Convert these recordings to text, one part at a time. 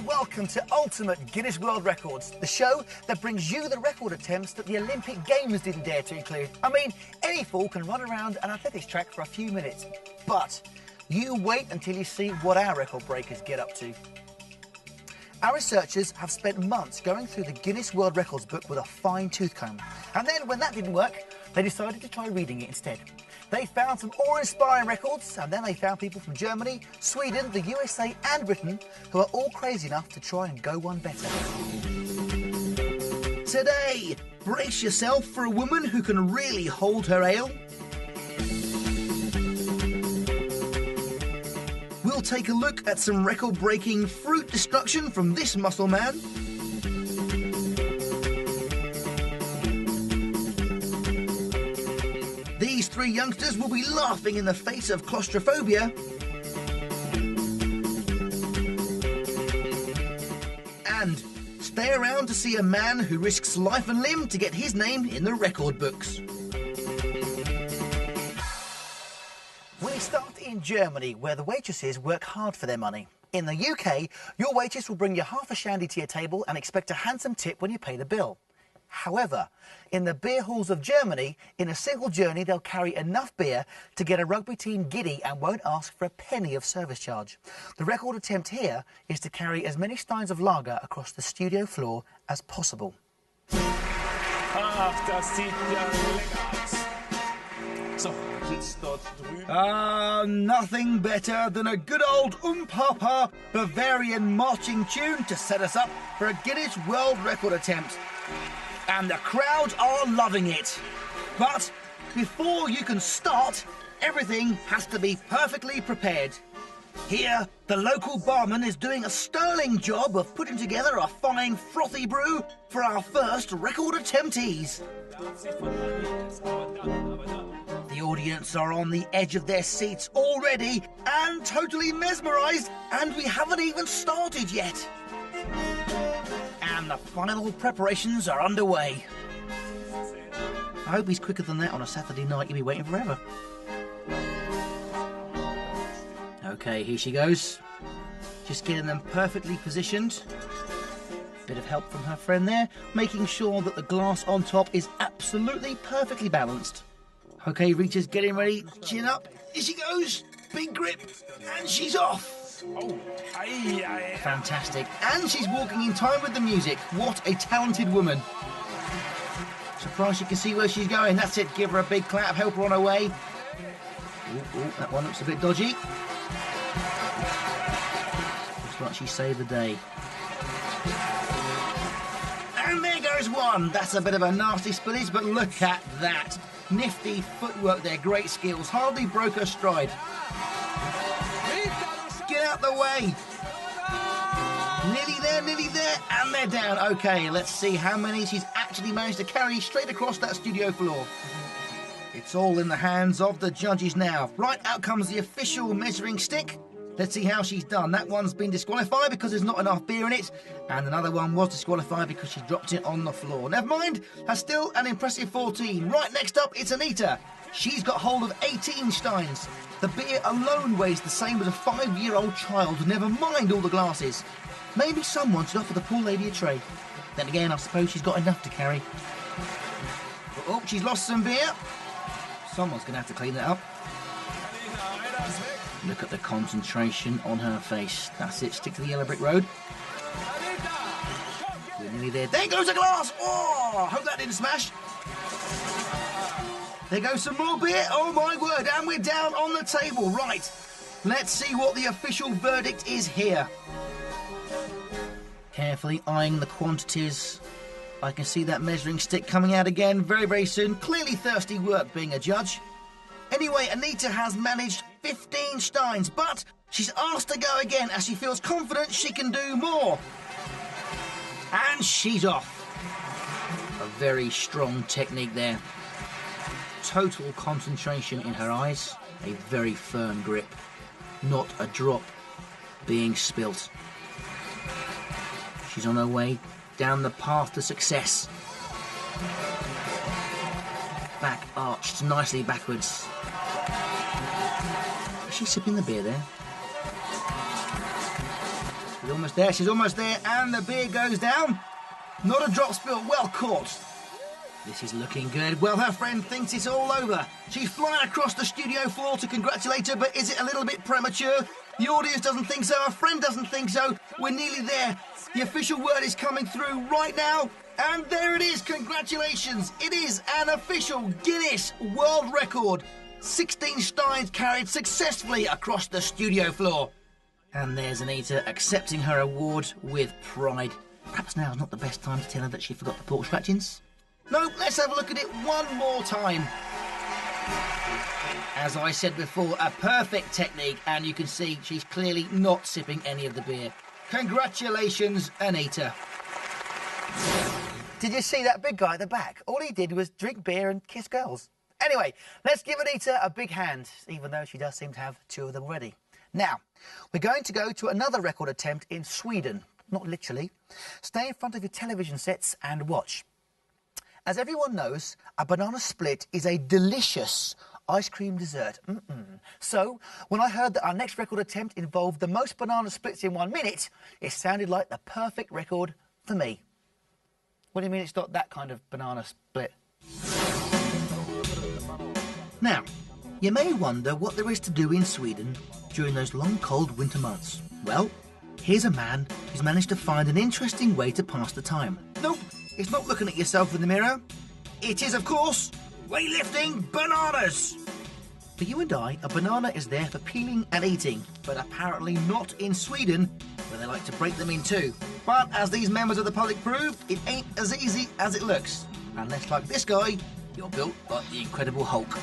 welcome to Ultimate Guinness World Records, the show that brings you the record attempts that the Olympic Games didn't dare to include. I mean, any fool can run around an athletics track for a few minutes, but you wait until you see what our record breakers get up to. Our researchers have spent months going through the Guinness World Records book with a fine-tooth comb. And then, when that didn't work, they decided to try reading it instead. They found some awe-inspiring records, and then they found people from Germany, Sweden, the USA and Britain who are all crazy enough to try and go one better. Today, brace yourself for a woman who can really hold her ale. We'll take a look at some record-breaking fruit destruction from this muscle man. These three youngsters will be laughing in the face of claustrophobia. And stay around to see a man who risks life and limb to get his name in the record books. We start in Germany, where the waitresses work hard for their money. In the UK, your waitress will bring you half a shandy to your table and expect a handsome tip when you pay the bill. However, in the beer halls of Germany, in a single journey they'll carry enough beer to get a rugby team giddy and won't ask for a penny of service charge. The record attempt here is to carry as many steins of lager across the studio floor as possible. Ach, das sieht ja lecker aus. So, sitzt dort drüben. Nothing better than a good old Papa Bavarian marching tune to set us up for a Guinness World Record attempt. And the crowd are loving it. But before you can start, everything has to be perfectly prepared. Here, the local barman is doing a sterling job of putting together a fine frothy brew for our first record attemptees. The audience are on the edge of their seats already and totally mesmerised, and we haven't even started yet. And the final preparations are underway. I hope he's quicker than that on a Saturday night. You'll be waiting forever. Okay, here she goes. Just getting them perfectly positioned. Bit of help from her friend there, making sure that the glass on top is absolutely perfectly balanced. Okay, Rita's getting ready. Chin up. Here she goes. Big grip. And she's off. Oh, ei, ei. Fantastic. And she's walking in time with the music. What a talented woman. Surprised you can see where she's going. That's it. Give her a big clap. Help her on her way. Ooh, that one looks a bit dodgy. Looks like she saved the day. And there goes one. That's a bit of a nasty spillage, but look at that. Nifty footwork there. Great skills. Hardly broke her stride. Get out the way. Nearly there, and they're down. Okay, let's see how many she's actually managed to carry straight across that studio floor. It's all in the hands of the judges now. Right, out comes the official measuring stick. Let's see how she's done. That one's been disqualified because there's not enough beer in it, and another one was disqualified because she dropped it on the floor. Never mind, that's still an impressive 14. Right, next up, it's Anita. She's got hold of 18 steins. The beer alone weighs the same as a 5-year-old child, never mind all the glasses. Maybe someone should offer the poor lady a tray. Then again, I suppose she's got enough to carry. Oh, she's lost some beer. Someone's going to have to clean it up. Look at the concentration on her face. That's it, stick to the yellow brick road. We're nearly there. There goes a glass! Oh, hope that didn't smash. There goes some more beer. Oh, my word. And we're down on the table. Right. Let's see what the official verdict is here. Carefully eyeing the quantities. I can see that measuring stick coming out again very, very soon. Clearly thirsty work being a judge. Anyway, Anita has managed 15 steins, but she's asked to go again as she feels confident she can do more. And she's off. A very strong technique there. Total concentration in her eyes, a very firm grip, not a drop being spilt. She's on her way down the path to success. Back arched nicely backwards. Is she sipping the beer there? She's almost there, she's almost there, and the beer goes down. Not a drop spilled, well caught. This is looking good. Well, her friend thinks it's all over. She's flying across the studio floor to congratulate her, but is it a little bit premature? The audience doesn't think so, her friend doesn't think so. We're nearly there. The official word is coming through right now, and there it is. Congratulations. It is an official Guinness World Record. 16 steins carried successfully across the studio floor. And there's Anita accepting her award with pride. Perhaps now's not the best time to tell her that she forgot the pork scratchings. No, let's have a look at it one more time. As I said before, a perfect technique, and you can see she's clearly not sipping any of the beer. Congratulations, Anita. Did you see that big guy at the back? All he did was drink beer and kiss girls. Anyway, let's give Anita a big hand, even though she does seem to have two of them already. Now, we're going to go to another record attempt in Sweden. Not literally. Stay in front of your television sets and watch. As everyone knows, a banana split is a delicious ice cream dessert. So, when I heard that our next record attempt involved the most banana splits in 1 minute, it sounded like the perfect record for me. What do you mean it's not that kind of banana split? Now, you may wonder what there is to do in Sweden during those long, cold winter months. Well, here's a man who's managed to find an interesting way to pass the time. Nope, it's not looking at yourself in the mirror. It is, of course, weightlifting bananas. For you and I, a banana is there for peeling and eating, but apparently not in Sweden, where they like to break them in two. But as these members of the public prove, it ain't as easy as it looks. Unless, like this guy, you're built like the Incredible Hulk.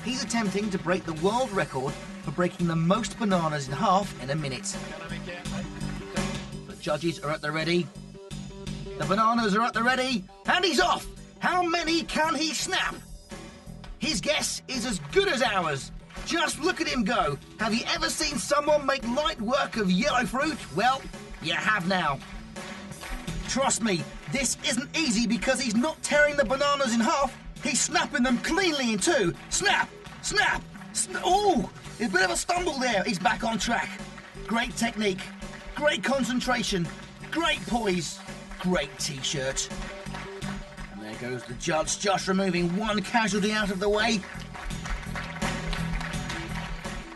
He's attempting to break the world record for breaking the most bananas in half in a minute. The judges are at the ready. The bananas are at the ready. And he's off! How many can he snap? His guess is as good as ours. Just look at him go. Have you ever seen someone make light work of yellow fruit? Well, you have now. Trust me, this isn't easy because he's not tearing the bananas in half. He's snapping them cleanly in two. Snap! Snap! Oh! A bit of a stumble there. He's back on track. Great technique. Great concentration. Great poise. Great T-shirt. And there goes the judge, just removing one casualty out of the way.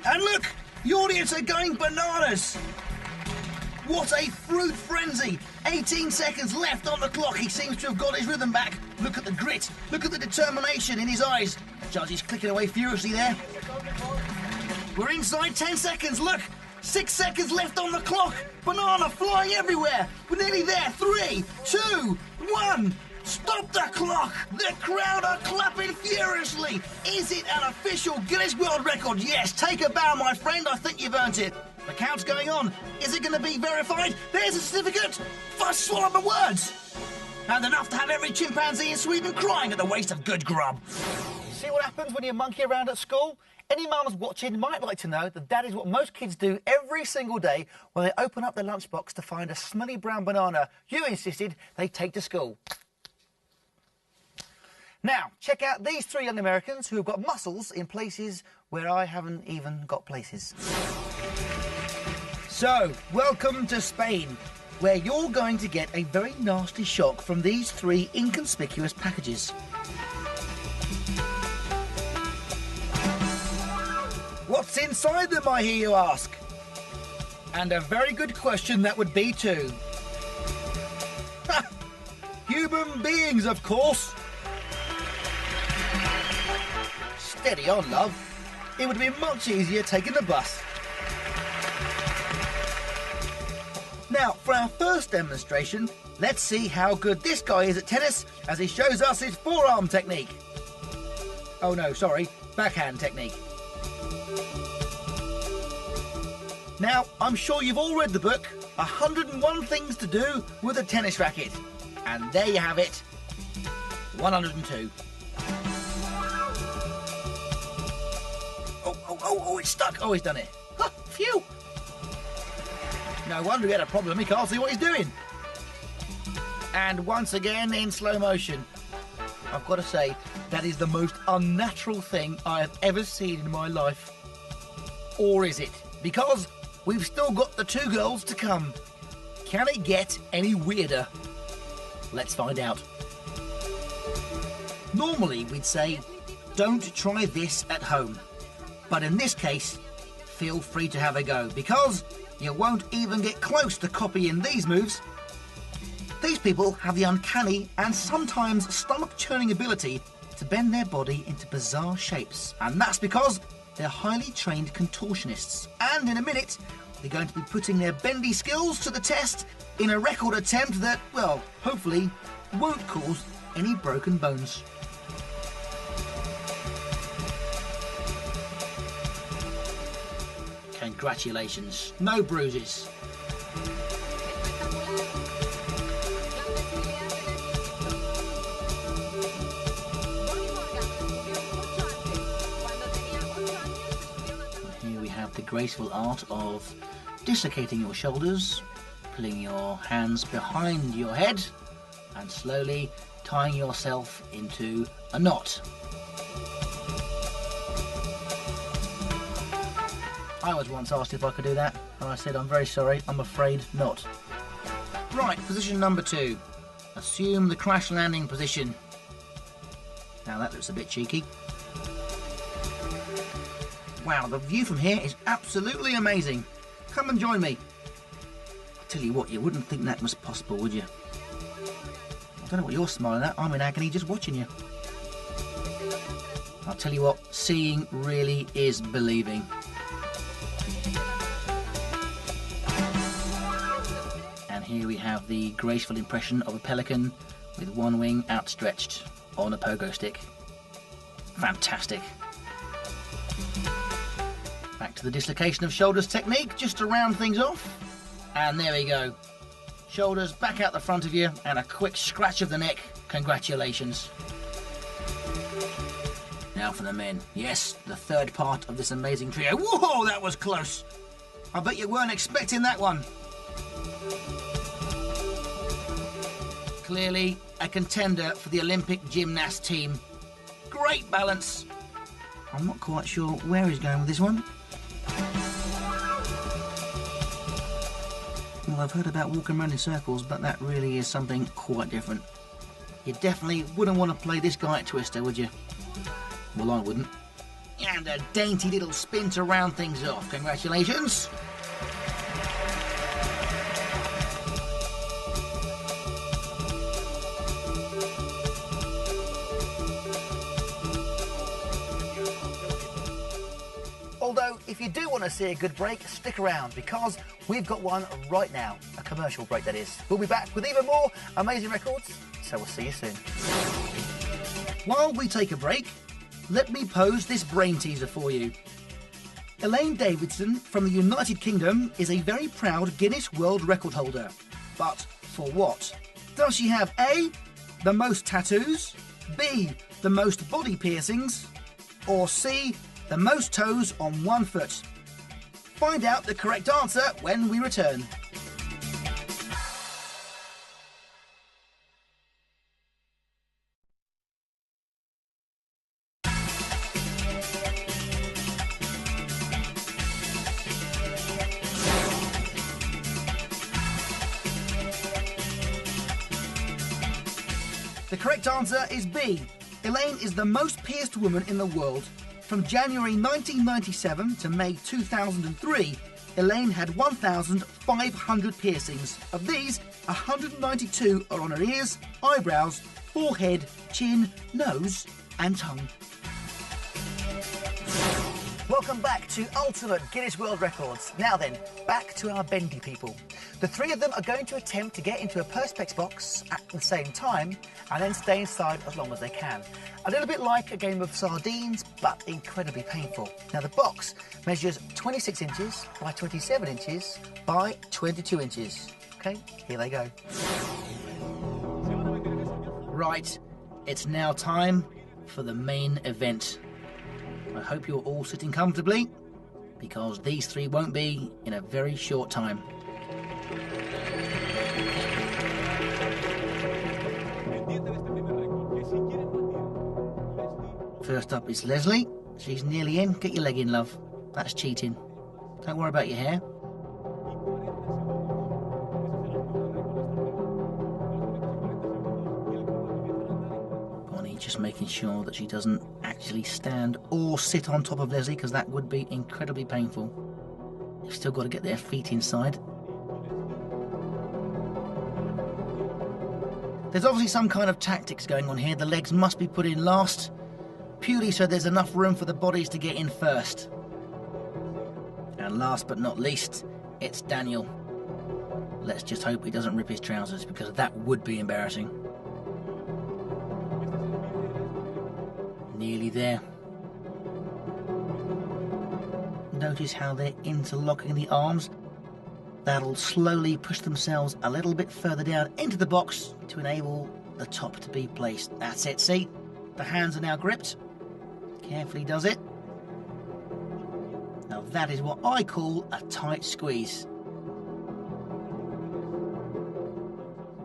And look! The audience are going bananas! What a fruit frenzy! 18 seconds left on the clock. He seems to have got his rhythm back. Look at the grit. Look at the determination in his eyes. The judge is clicking away furiously there. We're inside 10 seconds. Look! 6 seconds left on the clock. Banana flying everywhere. We're nearly there. 3, 2, 1. Stop the clock! The crowd are clapping furiously. Is it an official Guinness World Record? Yes. Take a bow, my friend. I think you've earned it. The count's going on. Is it going to be verified? There's a certificate. First swallow my words. And enough to have every chimpanzee in Sweden crying at the waste of good grub. See what happens when you monkey around at school? Any mums watching might like to know that is what most kids do every single day when they open up their lunchbox to find a smelly brown banana you insisted they take to school. Now, check out these three young Americans who have got muscles in places where I haven't even got places. So, welcome to Spain, where you're going to get a very nasty shock from these three inconspicuous packages. What's inside them, I hear you ask? And a very good question that would be too. Human beings, of course. Steady on, love. It would be much easier taking the bus. Now, for our first demonstration, let's see how good this guy is at tennis as he shows us his forearm technique. Oh no, sorry, backhand technique. Now, I'm sure you've all read the book, 101 Things to Do with a Tennis Racket. And there you have it, 102. Oh, it's stuck. Oh, he's done it. Huh, phew. No wonder he had a problem. He can't see what he's doing. And once again in slow motion. I've got to say, that is the most unnatural thing I have ever seen in my life. Or is it? Because we've still got the 2 girls to come. Can it get any weirder? Let's find out. Normally we'd say, don't try this at home. But in this case, feel free to have a go, because you won't even get close to copying these moves. These people have the uncanny and sometimes stomach-churning ability to bend their body into bizarre shapes. And that's because they're highly trained contortionists. And in a minute, they're going to be putting their bendy skills to the test in a record attempt that, well, hopefully, won't cause any broken bones. Congratulations, no bruises. Here we have the graceful art of dislocating your shoulders, pulling your hands behind your head, and slowly tying yourself into a knot. I was once asked if I could do that, and I said, I'm very sorry, I'm afraid not. Right, position number 2. Assume the crash landing position. Now that looks a bit cheeky. Wow, the view from here is absolutely amazing. Come and join me. I'll tell you what, you wouldn't think that was possible, would you? I don't know what you're smiling at, I'm in agony just watching you. I'll tell you what, seeing really is believing. Here we have the graceful impression of a pelican with one wing outstretched on a pogo stick. Fantastic. Back to the dislocation of shoulders technique, just to round things off. And there we go. Shoulders back out the front of you and a quick scratch of the neck. Congratulations. Now for the men. Yes, the third part of this amazing trio. Whoa, that was close. I bet you weren't expecting that one. Clearly a contender for the Olympic gymnast team. Great balance. I'm not quite sure where he's going with this one. Well, I've heard about walking around in circles, but that really is something quite different. You definitely wouldn't want to play this guy at Twister, would you? Well, I wouldn't. And a dainty little spin to round things off. Congratulations. Although, if you do want to see a good break, stick around, because we've got one right now. A commercial break, that is. We'll be back with even more amazing records, so we'll see you soon. While we take a break, let me pose this brain teaser for you. Elaine Davidson from the United Kingdom is a very proud Guinness World Record holder. But for what? Does she have A, the most tattoos, B, the most body piercings, or C, the most toes on one foot? Find out the correct answer when we return. The correct answer is B. Elaine is the most pierced woman in the world. From January 1997 to May 2003, Elaine had 1,500 piercings. Of these, 192 are on her ears, eyebrows, forehead, chin, nose and tongue. Welcome back to Ultimate Guinness World Records. Now then, back to our bendy people. The 3 of them are going to attempt to get into a Perspex box at the same time and then stay inside as long as they can. A little bit like a game of sardines, but incredibly painful. Now the box measures 26 inches by 27 inches by 22 inches. Okay, here they go. Right, it's now time for the main event. I hope you're all sitting comfortably, because these 3 won't be in a very short time. First up is Leslie. She's nearly in. Get your leg in, love. That's cheating. Don't worry about your hair. Just making sure that she doesn't actually stand or sit on top of Leslie, because that would be incredibly painful. They've still got to get their feet inside. There's obviously some kind of tactics going on here. The legs must be put in last, purely so there's enough room for the bodies to get in first. And last but not least, it's Daniel. Let's just hope he doesn't rip his trousers, because that would be embarrassing. Nearly there. Notice how they're interlocking the arms. That'll slowly push themselves a little bit further down into the box to enable the top to be placed. That's it, see? The hands are now gripped. Carefully does it. Now that is what I call a tight squeeze.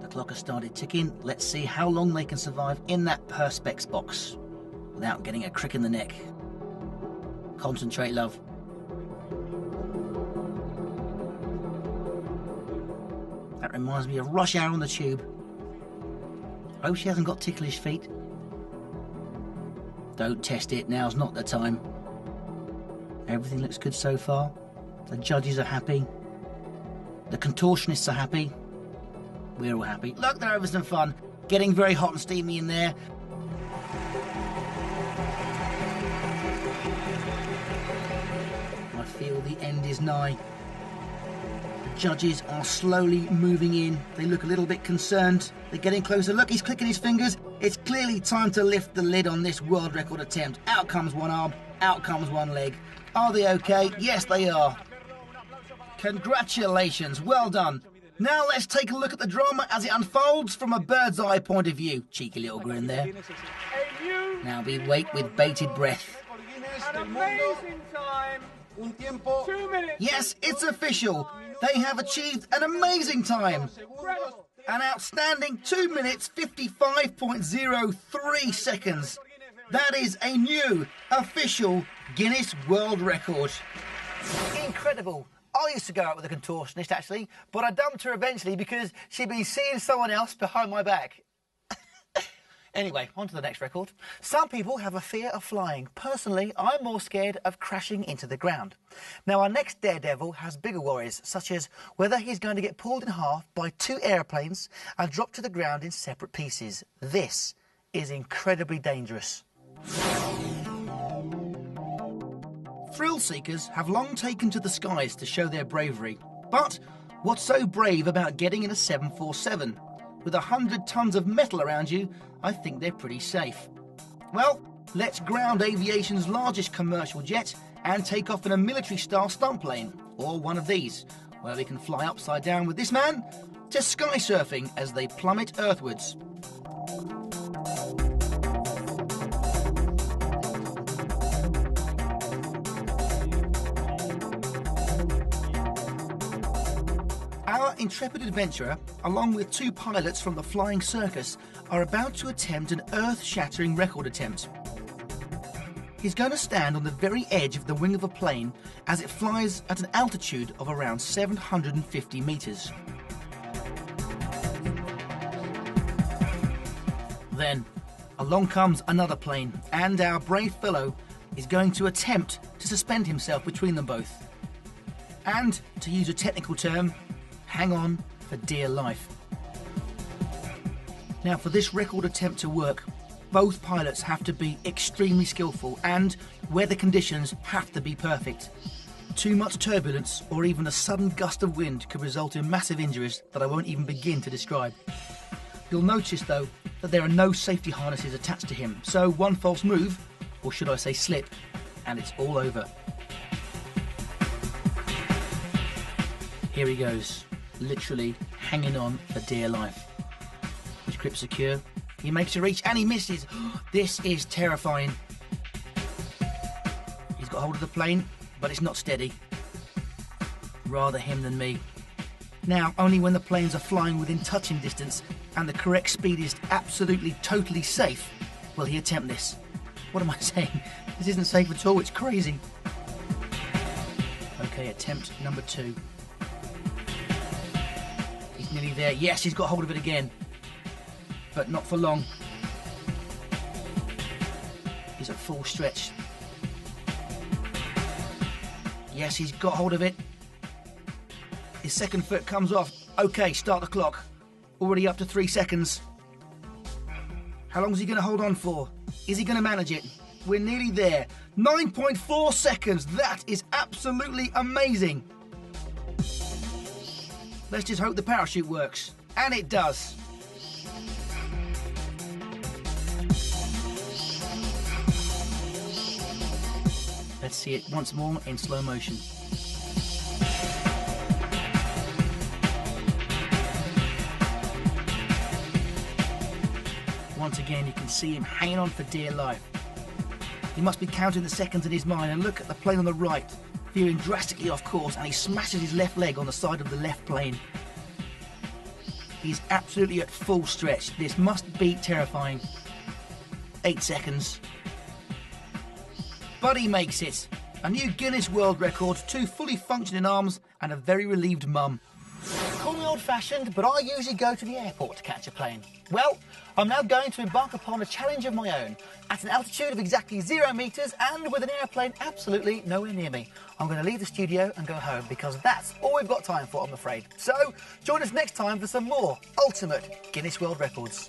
The clock has started ticking. Let's see how long they can survive in that perspex box without getting a crick in the neck. Concentrate, love. That reminds me of rush hour on the tube. I hope she hasn't got ticklish feet. Don't test it, now's not the time. Everything looks good so far. The judges are happy. The contortionists are happy. We're all happy. Look, they're having some fun. Getting very hot and steamy in there. I feel the end is nigh. The judges are slowly moving in. They look a little bit concerned. They're getting closer. Look, he's clicking his fingers. It's clearly time to lift the lid on this world record attempt. Out comes one arm, out comes one leg. Are they okay? Yes, they are. Congratulations, well done. Now let's take a look at the drama as it unfolds from a bird's eye point of view. Cheeky little grin there. Now we wait with bated breath. An amazing time. 2 minutes. Yes, it's official. They have achieved an amazing time. Incredible. An outstanding 2 minutes 55.03 seconds. That is a new official Guinness World Record. Incredible. I used to go out with a contortionist, actually, but I dumped her eventually because she'd been seeing someone else behind my back. Anyway, on to the next record. Some people have a fear of flying. Personally, I'm more scared of crashing into the ground. Now, our next daredevil has bigger worries, such as whether he's going to get pulled in half by 2 airplanes and dropped to the ground in separate pieces. This is incredibly dangerous. Thrill seekers have long taken to the skies to show their bravery. But what's so brave about getting in a 747? With 100 tons of metal around you, I think they're pretty safe. Well, let's ground aviation's largest commercial jet and take off in a military-style stunt plane, or one of these, where we can fly upside down with this man to sky surfing as they plummet earthwards. Our intrepid adventurer, along with 2 pilots from the flying circus, are about to attempt an earth-shattering record attempt. He's going to stand on the very edge of the wing of a plane as it flies at an altitude of around 750 meters. Then, along comes another plane, and our brave fellow is going to attempt to suspend himself between them both. And, to use a technical term, hang on for dear life. Now, for this record attempt to work, both pilots have to be extremely skillful and weather conditions have to be perfect. Too much turbulence or even a sudden gust of wind could result in massive injuries that I won't even begin to describe. You'll notice, though, that there are no safety harnesses attached to him, so one false move, or should I say slip, and it's all over. Here he goes. Literally hanging on for dear life. His grip secure. He makes a reach and he misses. This is terrifying. He's got hold of the plane, but it's not steady. Rather him than me. Now, only when the planes are flying within touching distance and the correct speed is absolutely, totally safe will he attempt this. What am I saying? This isn't safe at all, it's crazy. Okay, attempt number 2. Nearly there. Yes, he's got hold of it again. But not for long. He's at full stretch. Yes, he's got hold of it. His second foot comes off. Okay, start the clock. Already up to 3 seconds. How long is he going to hold on for? Is he going to manage it? We're nearly there. 9.4 seconds. That is absolutely amazing. Let's just hope the parachute works. And it does. Let's see it once more in slow motion. Once again, you can see him hanging on for dear life. He must be counting the seconds in his mind, and look at the plane on the right, veering drastically off course, and he smashes his left leg on the side of the left plane. He's absolutely at full stretch. This must be terrifying. 8 seconds. But he makes it. A new Guinness World Record, 2 fully functioning arms, and a very relieved mum. Call me old-fashioned, but I usually go to the airport to catch a plane. Well, I'm now going to embark upon a challenge of my own, at an altitude of exactly 0 metres and with an airplane absolutely nowhere near me. I'm going to leave the studio and go home, because that's all we've got time for, I'm afraid. So, join us next time for some more ultimate Guinness World Records.